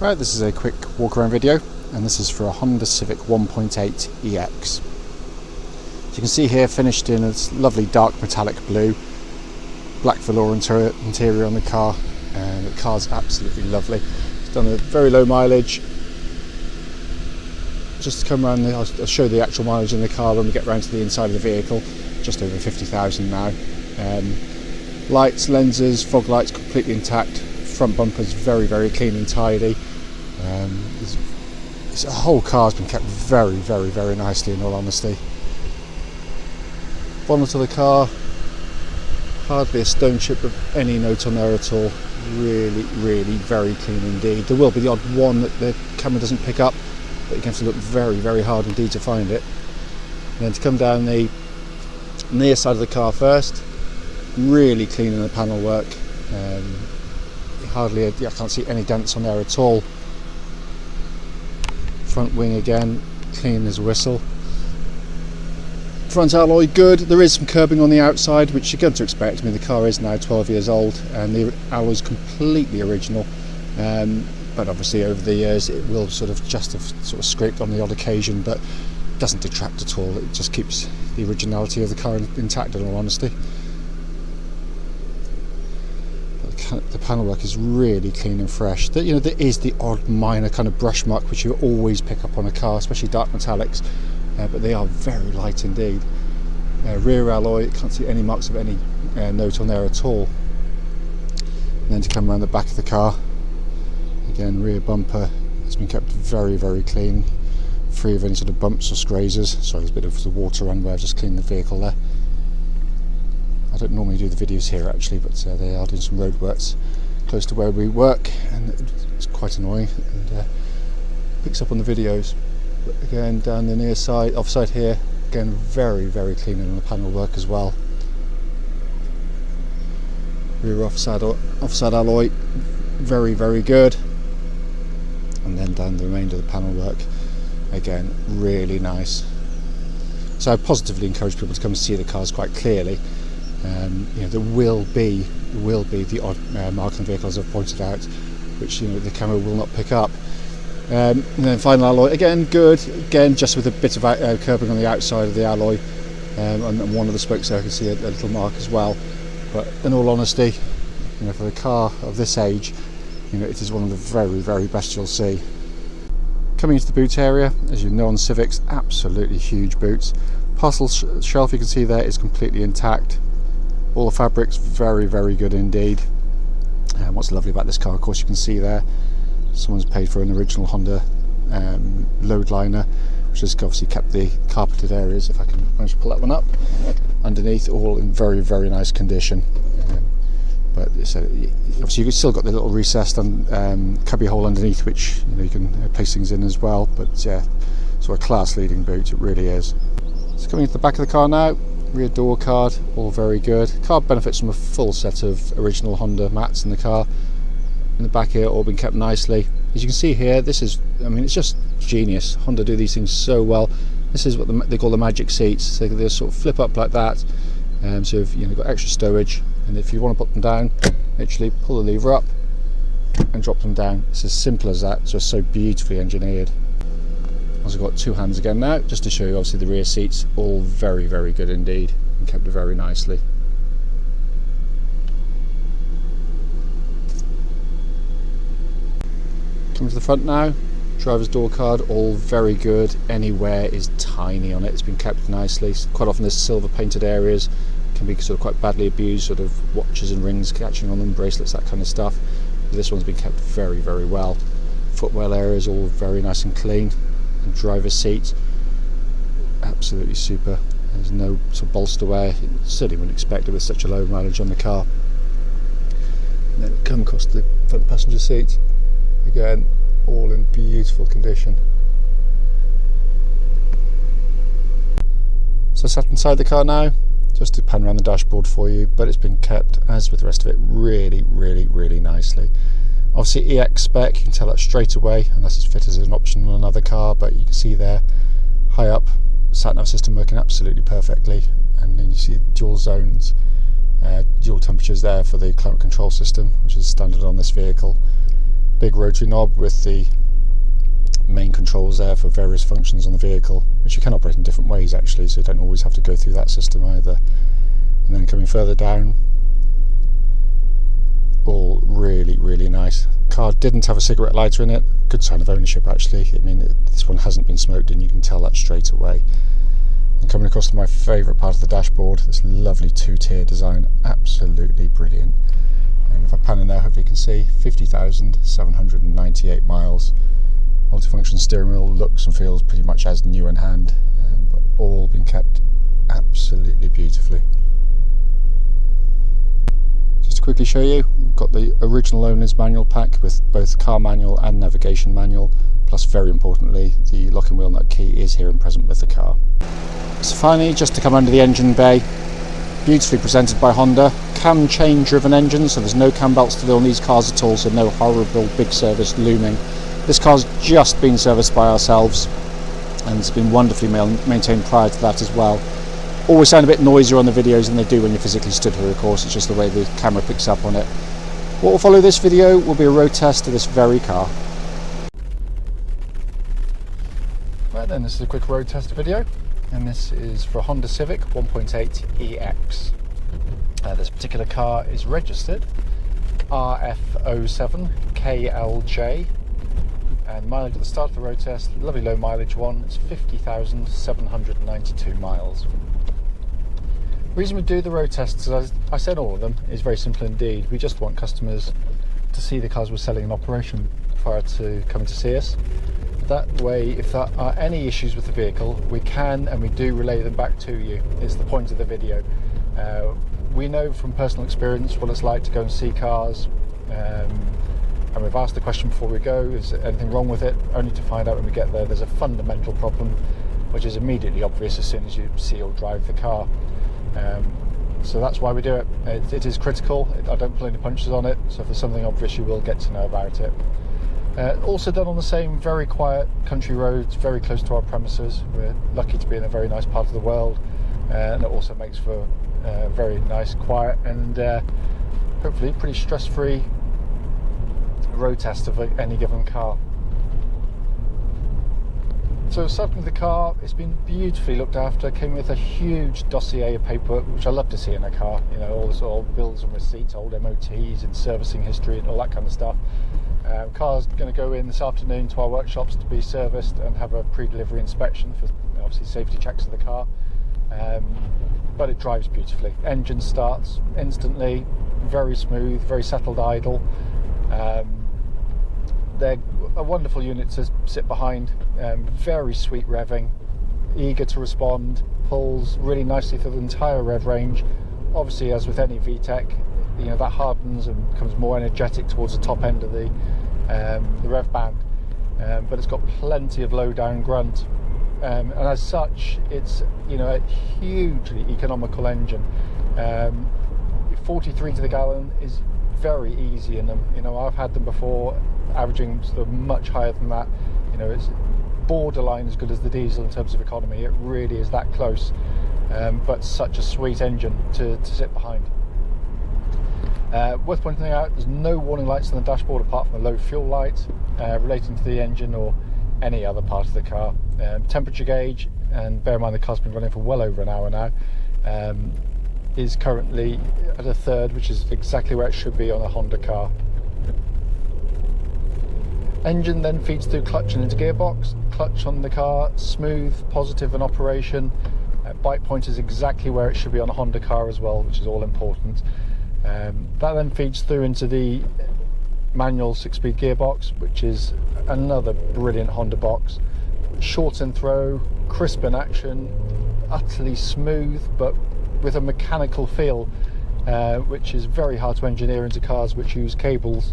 Right, this is a quick walk around video, and this is for a Honda Civic 1.8 EX. As you can see here, finished in a lovely dark metallic blue, black velour interior on the car, and the car's absolutely lovely. It's done a very low mileage. Just to come around, I'll show the actual mileage in the car when we get around to the inside of the vehicle. Just over 50,000 now. Lights, lenses, fog lights completely intact. Front bumper's very, very clean and tidy. The whole car's been kept very, very, very nicely, in all honesty. Bonnet of the car, hardly a stone chip of any note on there at all. Really, really very clean indeed. There will be the odd one that the camera doesn't pick up, but you have to look very, very hard indeed to find it. And then to come down the near side of the car first, really clean in the panel work. I can't see any dents on there at all. Front wing again, clean as a whistle. Front alloy good. There is some curbing on the outside, which you're going to expect. I mean, the car is now 12 years old and the alloy's completely original. But obviously over the years it will sort of scraped on the odd occasion, but it doesn't detract at all. It just keeps the originality of the car intact, in all honesty. The panel work is really clean and fresh. There is the odd minor kind of brush mark which you always pick up on a car, especially dark metallics, but they are very light indeed. Rear alloy, can't see any marks of any note on there at all. And then to come around the back of the car, again, rear bumper has been kept very, very clean, free of any sort of bumps or grazes. Sorry, there's a bit of the water run where I've just cleaned the vehicle there. I don't normally do the videos here actually, but they are doing some road works close to where we work, and it's quite annoying and picks up on the videos. But again, down the near side, offside here, again very, very clean in the panel work as well. Rear offside alloy, very, very good. And then down the remainder of the panel work, again really nice. So I positively encourage people to come and see the cars quite clearly. There will be the odd mark on the vehicle, as I've pointed out, which the camera will not pick up. And then final alloy, again good, again just with a bit of curbing on the outside of the alloy, and one of the spokes there I can see a little mark as well. But in all honesty, for a car of this age, it is one of the very, very best you'll see. Coming into the boot area, as you know on Civics, absolutely huge boots. Parcel shelf, you can see there, is completely intact. All the fabrics very, very good indeed. And what's lovely about this car, of course, you can see there, someone's paid for an original Honda load liner, which has obviously kept the carpeted areas, if I can manage to pull that one up, underneath, all in very, very nice condition. But obviously you've still got the little recessed cubby hole underneath, which you can place things in as well. But yeah, sort of class leading boot, it really is. So coming into the back of the car now, rear door card, all very good. Car benefits from a full set of original Honda mats in the car. In the back here, all been kept nicely. As you can see here, this is, it's just genius. Honda do these things so well. This is what they call the magic seats. So they sort of flip up like that. So you've got extra stowage, and if you want to put them down, literally pull the lever up and drop them down. It's as simple as that. It's just so beautifully engineered. Also got two hands again now, just to show you obviously the rear seats, all very, very good indeed, and kept very nicely. Coming to the front now, driver's door card, all very good. Anywhere is tiny on it, it's been kept nicely. Quite often there's silver painted areas, can be sort of quite badly abused, sort of watches and rings catching on them, bracelets, that kind of stuff. But this one's been kept very, very well. Footwell areas all very nice and clean. And driver's seat, absolutely super. There's no sort of bolster wear, you certainly wouldn't expect it with such a low mileage on the car. And then come across the front passenger seat, again all in beautiful condition. So sat inside the car now, just to pan around the dashboard for you, but it's been kept, as with the rest of it, really, really, really nicely. Obviously EX spec, you can tell that straight away, unless it's fitted as an option on another car, but you can see there, high up, sat-nav system working absolutely perfectly, and then you see dual zones, dual temperatures there for the climate control system, which is standard on this vehicle. big rotary knob with the main controls there for various functions on the vehicle, which you can operate in different ways actually, so you don't always have to go through that system either. And then coming further down, all really nice. Car didn't have a cigarette lighter in it. Good sign of ownership actually. I mean, this one hasn't been smoked in, you can tell that straight away. And coming across to my favourite part of the dashboard, this lovely two-tier design, absolutely brilliant. And if I pan in there, hopefully you can see 50,798 miles. Multifunction steering wheel looks and feels pretty much as new in hand, but all been kept absolutely beautifully. Just to quickly show you, we've got the original owner's manual pack with both car manual and navigation manual, plus very importantly the locking wheel nut key is here and present with the car. So finally, just to come under the engine bay, beautifully presented by Honda, cam chain driven engine, so there's no cam belts to do on these cars at all, so no horrible big service looming. This car's just been serviced by ourselves and it's been wonderfully maintained prior to that as well. Always sound a bit noisier on the videos than they do when you're physically stood here, of course, it's just the way the camera picks up on it. What will follow this video will be a road test of this very car. Right then, this is a quick road test video, and this is for a Honda Civic 1.8 EX. This particular car is registered RF07KLJ, and mileage at the start of the road test, lovely low mileage one, it's 50,792 miles. The reason we do the road tests, as I said, all of them, is very simple indeed. We just want customers to see the cars we're selling in operation prior to coming to see us. That way, if there are any issues with the vehicle, we can and we do relay them back to you. It's the point of the video. We know from personal experience what it's like to go and see cars, and we've asked the question before we go, is there anything wrong with it, only to find out when we get there there's a fundamental problem which is immediately obvious as soon as you see or drive the car. So that's why we do it. It is critical. I don't pull any punches on it, so if there's something obvious you will get to know about it. Also done on the same very quiet country roads, very close to our premises. We're lucky to be in a very nice part of the world, and it also makes for very nice, quiet and hopefully pretty stress-free road test of any given car. So starting with the car, it's been beautifully looked after. Came with a huge dossier of paperwork, which I love to see in a car. You know, all the sort of bills and receipts, old MOTs and servicing history and all that kind of stuff. Car's going to go in this afternoon to our workshops to be serviced and have a pre-delivery inspection for obviously safety checks of the car. But it drives beautifully. Engine starts instantly, very smooth, very settled idle. They're a wonderful unit to sit behind, very sweet revving, eager to respond, pulls really nicely through the entire rev range. Obviously, as with any VTEC, you know, that hardens and becomes more energetic towards the top end of the rev band, but it's got plenty of low down grunt, and as such it's, you know, a hugely economical engine. 43 to the gallon is very easy in them. You know, I've had them before averaging sort of much higher than that. You know, it's borderline as good as the diesel in terms of economy. It really is that close, but such a sweet engine to sit behind. Worth pointing out, there's no warning lights on the dashboard apart from a low fuel light relating to the engine or any other part of the car. Temperature gauge, and bear in mind the car's been running for well over an hour now, is currently at a third, which is exactly where it should be on a Honda car. Engine then feeds through clutch and into gearbox. Clutch on the car, smooth, positive in operation. Bike point is exactly where it should be on a Honda car as well, which is all important. That then feeds through into the manual 6-speed gearbox, which is another brilliant Honda box. Short in throw, crisp in action, utterly smooth, but with a mechanical feel, which is very hard to engineer into cars which use cables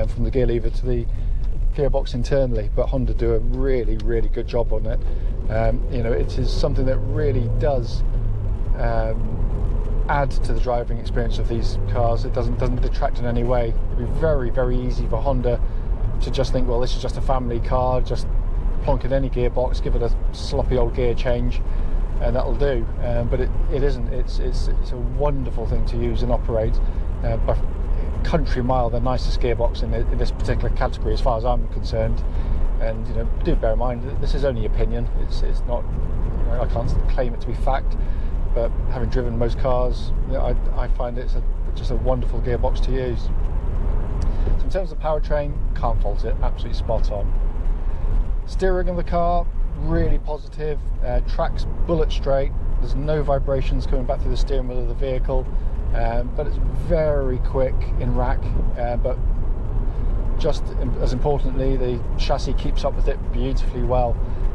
from the gear lever to the gearbox internally, but Honda do a really good job on it. You know, it is something that really does add to the driving experience of these cars. It doesn't detract in any way. It'd be very easy for Honda to just think, well, this is just a family car, just plonk in any gearbox, give it a sloppy old gear change, and that'll do. But it isn't. It's a wonderful thing to use and operate. But country mile the nicest gearbox in this particular category as far as I'm concerned. And you know, do bear in mind that this is only opinion. It's not, you know, I can't claim it to be fact, but having driven most cars, you know, I find it's just a wonderful gearbox to use. So in terms of powertrain, can't fault it, absolutely spot on. Steering of the car, really positive. Tracks bullet straight. There's no vibrations coming back through the steering wheel of the vehicle, but it's very quick in rack. But just as importantly, the chassis keeps up with it beautifully well.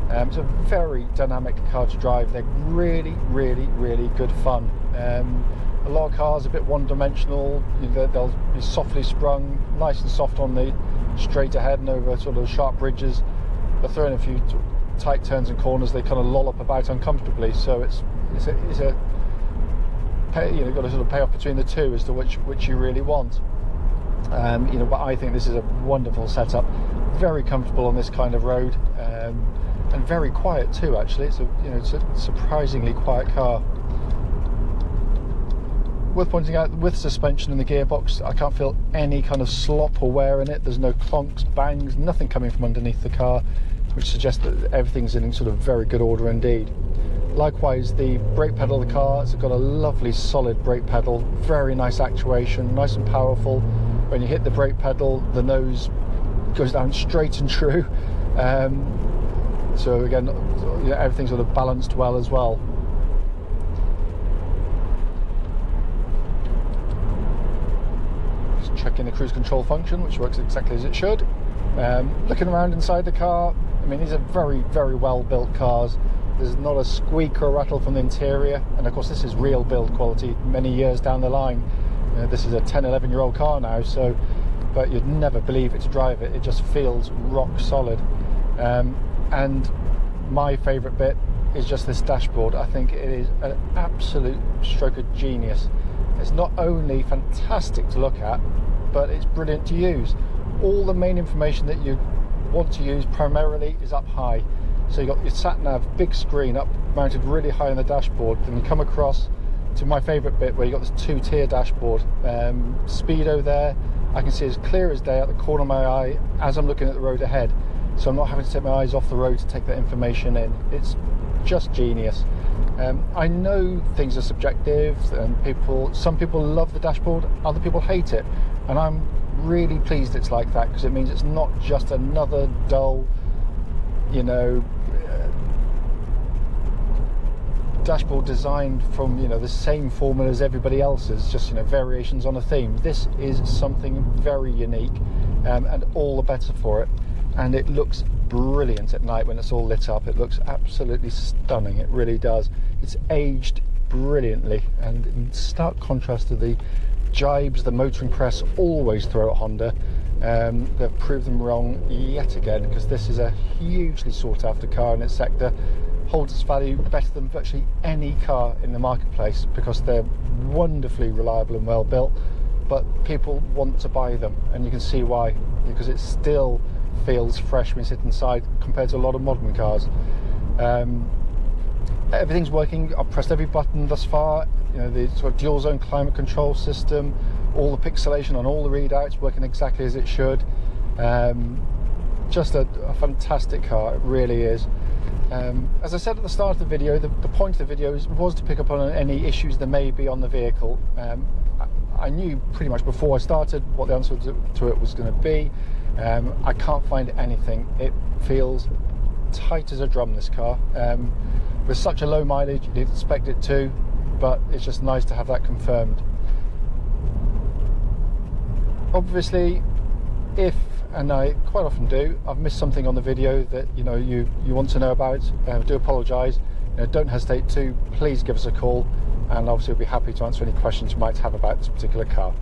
It's a very dynamic car to drive. They're really, really, really good fun. A lot of cars are a bit one-dimensional. They'll be softly sprung, nice and soft on the straight ahead and over sort of sharp bridges, but throwing a few tight turns and corners, they kind of lollop about uncomfortably. So it's a you know, you've got to sort of pay off between the two as to which you really want. You know, but I think this is a wonderful setup, very comfortable on this kind of road, and very quiet too. Actually, it's a surprisingly quiet car. Worth pointing out, with suspension in the gearbox, I can't feel any kind of slop or wear in it. There's no clonks, bangs, nothing coming from underneath the car, which suggests that everything's in sort of very good order indeed. Likewise, the brake pedal of the car, it's got a lovely solid brake pedal, very nice actuation, nice and powerful. When you hit the brake pedal, the nose goes down straight and true. So again, you know, everything's sort of balanced well as well. Just checking the cruise control function, which works exactly as it should. Looking around inside the car, I mean, these are very, very well built cars. There's not a squeak or rattle from the interior, and of course this is real build quality many years down the line. You know, this is a 10-11 year old car now, so, but you'd never believe it to drive it. It just feels rock solid. And my favourite bit is just this dashboard. I think it is an absolute stroke of genius. It's not only fantastic to look at, but it's brilliant to use. All the main information that you want to use primarily is up high. So you've got your sat-nav, big screen up mounted really high on the dashboard. Then you come across to my favourite bit where you've got this two-tier dashboard. Speedo there, I can see as clear as day out the corner of my eye as I'm looking at the road ahead. So I'm not having to take my eyes off the road to take that information in. It's just genius. I know things are subjective, and some people love the dashboard, other people hate it. And I'm really pleased it's like that, because it means it's not just another dull, you know, dashboard designed from, you know, the same formula as everybody else's, just, you know, variations on a theme. This is something very unique, and all the better for it. And it looks brilliant at night when it's all lit up. It looks absolutely stunning, it really does. It's aged brilliantly, and in stark contrast to the jibes the motoring press always throw at Honda. They've proved them wrong yet again, because this is a hugely sought after car in its sector. Holds its value better than virtually any car in the marketplace, because they're wonderfully reliable and well built, but people want to buy them, and you can see why, because it still feels fresh when you sit inside compared to a lot of modern cars. Everything's working. I've pressed every button thus far. You know, the sort of dual zone climate control system, all the pixelation on all the readouts working exactly as it should. Just a fantastic car, it really is. As I said at the start of the video, the point of the video was to pick up on any issues there may be on the vehicle. I knew pretty much before I started what the answer to it was going to be. I can't find anything. It feels tight as a drum, this car. With such a low mileage, you'd expect it to, but it's just nice to have that confirmed. Obviously, if, and I quite often do, I've missed something on the video that you want to know about, do apologise. Don't hesitate to, please give us a call, and obviously we'll be happy to answer any questions you might have about this particular car.